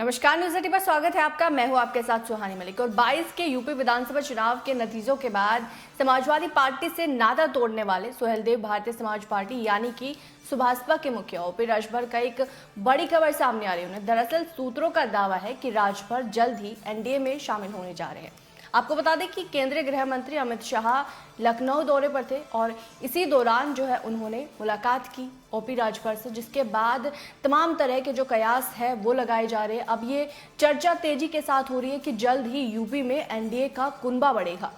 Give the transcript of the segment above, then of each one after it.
नमस्कार, न्यूज 18 पर स्वागत है आपका। मैं हूं आपके साथ सुहानी मलिक। और 22 के यूपी विधानसभा चुनाव के नतीजों के बाद समाजवादी पार्टी से नाता तोड़ने वाले सुहेलदेव भारतीय समाज पार्टी यानी कि सुभाषपा के मुखिया ओपी राजभर का एक बड़ी खबर सामने आ रही है। दरअसल सूत्रों का दावा है कि राजभर जल्द ही एनडीए में शामिल होने जा रहे हैं। आपको बता दें कि केंद्रीय गृह मंत्री अमित शाह लखनऊ दौरे पर थे और इसी दौरान जो है उन्होंने मुलाकात की ओपी राजभर से, जिसके बाद तमाम तरह के जो कयास है वो लगाए जा रहे हैं। अब ये चर्चा तेजी के साथ हो रही है कि जल्द ही यूपी में एनडीए का कुनबा बढ़ेगा।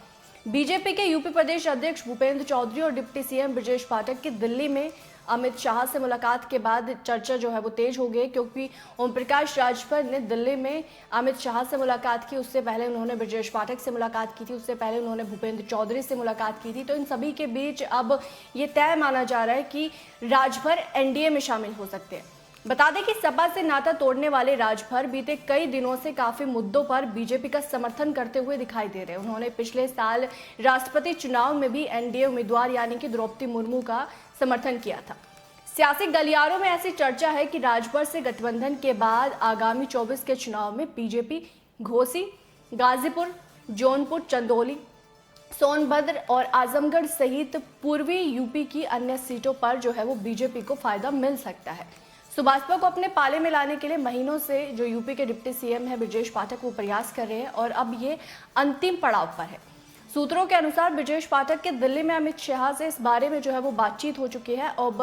बीजेपी के यूपी प्रदेश अध्यक्ष भूपेंद्र चौधरी और डिप्टी सीएम ब्रजेश पाठक की दिल्ली में अमित शाह से मुलाकात के बाद चर्चा जो है वो तेज हो गई, क्योंकि ओम प्रकाश राजभर ने दिल्ली में अमित शाह से मुलाकात की। उससे पहले उन्होंने ब्रजेश पाठक से मुलाकात की थी, उससे पहले उन्होंने भूपेंद्र चौधरी से मुलाकात की थी। तो इन सभी के बीच अब ये तय माना जा रहा है कि राजभर एनडीए में शामिल हो सकते हैं। बता दें कि सपा से नाता तोड़ने वाले राजभर बीते कई दिनों से काफी मुद्दों पर बीजेपी का समर्थन करते हुए दिखाई दे रहे हैं। उन्होंने पिछले साल राष्ट्रपति चुनाव में भी एनडीए उम्मीदवार यानी कि द्रौपदी मुर्मू का समर्थन किया था। सियासी गलियारों में ऐसी चर्चा है कि राजभर से गठबंधन के बाद आगामी 24 के चुनाव में बीजेपी घोसी, गाजीपुर, जौनपुर, चंदौली, सोनभद्र और आजमगढ़ सहित पूर्वी यूपी की अन्य सीटों पर जो है वो बीजेपी को फायदा मिल सकता है। सुभाषपा को अपने पाले में लाने के लिए महीनों से जो यूपी के डिप्टी सीएम है ब्रजेश पाठक वो प्रयास कर रहे हैं और अब ये अंतिम पड़ाव पर है। सूत्रों के अनुसार ब्रजेश पाठक के दिल्ली में अमित शाह से इस बारे में जो है वो बातचीत हो चुकी है। अब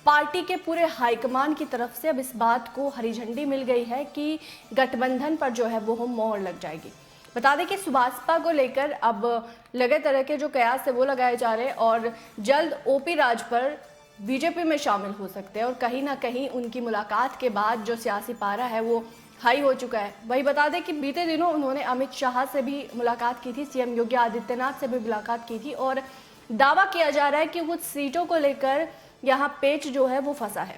पार्टी के पूरे हाईकमान की तरफ से अब इस बात को हरी झंडी मिल गई है कि गठबंधन पर जो है वो मोहर लग जाएगी। बता दें कि सुभाषपा को लेकर अब लगे तरह के जो कयास है वो लगाए जा रहे हैं और जल्द ओपी राजभर बीजेपी में शामिल हो सकते हैं और कहीं ना कहीं उनकी मुलाकात के बाद जो सियासी पारा है वो हाई हो चुका है। वही बता दें कि बीते दिनों उन्होंने अमित शाह से भी मुलाकात की थी, सीएम योगी आदित्यनाथ से भी मुलाकात की थी और दावा किया जा रहा है कि कुछ सीटों को लेकर यहाँ पेच जो है वो फंसा है।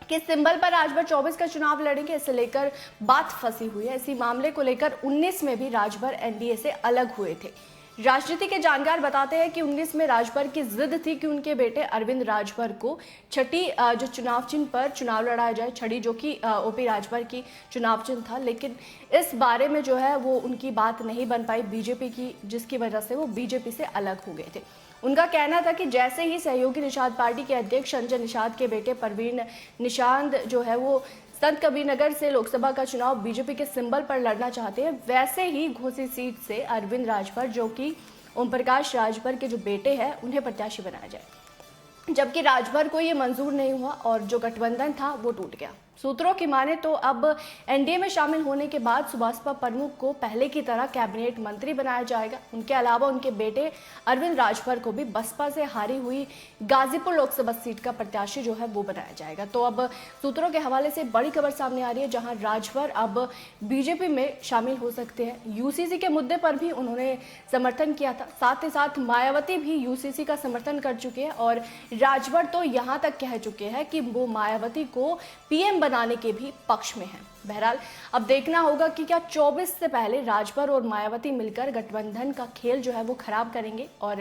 किस सिंबल पर राजभर 24 का चुनाव लड़ेंगे, इसे लेकर बात फंसी हुई है। इसी मामले को लेकर 19 में भी राजभर एनडीए से अलग हुए थे। राजनीति के जानकार बताते हैं कि 19 में राजभर की जिद थी कि उनके बेटे अरविंद राजभर को छठी जो चुनाव चिन्ह पर चुनाव लड़ाया जाए, छड़ी जो कि ओपी राजभर की चुनाव चिन्ह था। लेकिन इस बारे में जो है वो उनकी बात नहीं बन पाई बीजेपी की, जिसकी वजह से वो बीजेपी से अलग हो गए थे। उनका कहना था कि जैसे ही सहयोगी निषाद पार्टी के अध्यक्ष संजय निषाद के बेटे परवीन निषाद जो है वो संत कबीरनगर से लोकसभा का चुनाव बीजेपी के सिंबल पर लड़ना चाहते हैं, वैसे ही घोसी सीट से अरविंद राजभर जो कि ओम प्रकाश राजभर के जो बेटे हैं उन्हें प्रत्याशी बनाया जाए। जबकि राजभर को ये मंजूर नहीं हुआ और जो गठबंधन था वो टूट गया। सूत्रों की माने तो अब एनडीए में शामिल होने के बाद सुभाषपा प्रमुख को पहले की तरह कैबिनेट मंत्री बनाया जाएगा। उनके अलावा उनके बेटे अरविंद राजभर को भी बसपा से हारी हुई गाजीपुर लोकसभा सीट का प्रत्याशी जो है वो बनाया जाएगा। तो अब सूत्रों के हवाले से बड़ी खबर सामने आ रही है, जहां राजभर अब बीजेपी में शामिल हो सकते हैं। यूसीसी के मुद्दे पर भी उन्होंने समर्थन किया था, साथ ही साथ मायावती भी यूसीसी का समर्थन कर चुके हैं और राजभर तो यहाँ तक कह चुके हैं कि वो मायावती को पीएम बनाने के भी पक्ष में है। बहरहाल अब देखना होगा कि क्या 24 से पहले राजभर और मायावती मिलकर गठबंधन का खेल जो है वो खराब करेंगे। और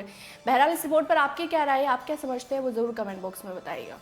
बहरहाल इस रिपोर्ट पर आपकी क्या राय है, आप क्या समझते हैं, वो जरूर कमेंट बॉक्स में बताइएगा।